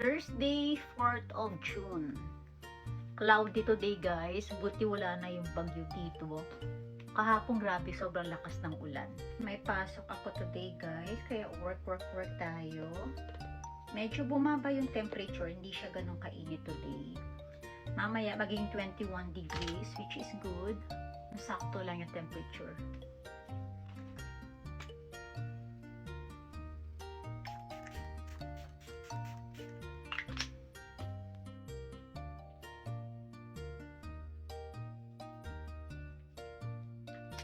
Thursday, 4th of June. Cloudy today guys, buti wala na yung bagyo dito. Kahapon grabe, sobrang lakas ng ulan. May pasok ako today guys, kaya work tayo. Medyo bumaba yung temperature, hindi siya ganun kainit today. Mamaya maging 21 degrees, which is good. Sakto lang yung temperature.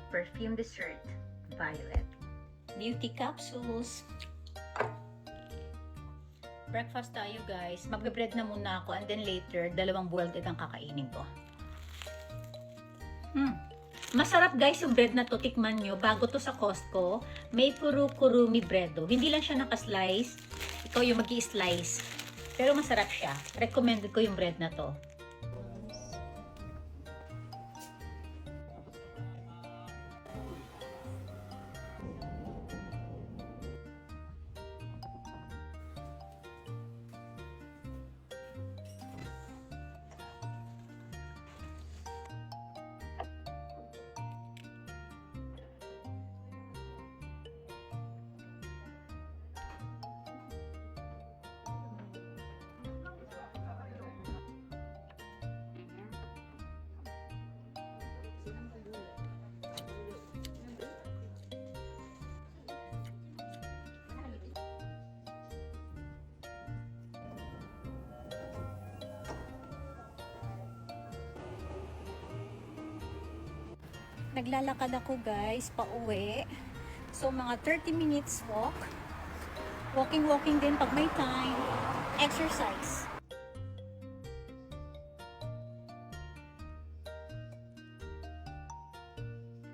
Perfume dessert, violet. Beauty capsules. Breakfast tayo guys. Magbe-bread na muna ako and then later, dalawang boiled egg ang kakainin ko. Masarap guys yung bread na to. Tikman nyo. Bago to sa Costco, may kuru-kurumi breado. Hindi lang siya naka-slice. Ikaw yung mag-i-slice. Pero masarap siya. Recommended ko yung bread na to. Naglalakad ako guys, pauwi. So mga 30 minutes walk. Walking din pag may time. Exercise.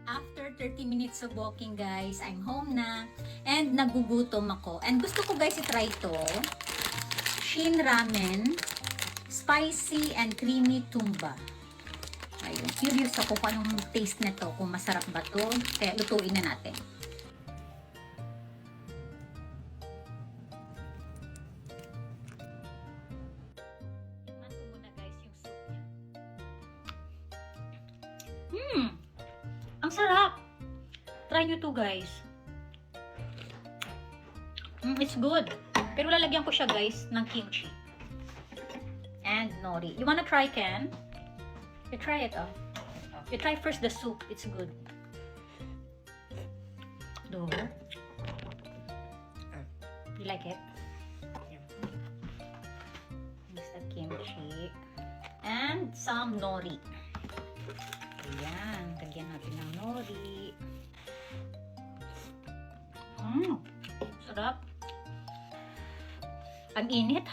After 30 minutes of walking guys, I'm home na. And nagugutom ako. And gusto ko guys i-try to. Shin Ramen. Spicy and creamy tumba. Ayun, curious ako kung anong taste nito, kung masarap ba to. Kaya lutuin na natin. Tingnan ko muna guys yung soup niya. Ang sarap! Try nyo to guys. It's good. Pero lalagyan ko siya guys ng kimchi. And nori. You wanna try, Ken? You try it, oh. You try first the soup. It's good. Do. You like it? Mix the kimchi. And some nori. Ayan. Lagyan natin ng nori. Sarap. Ang init.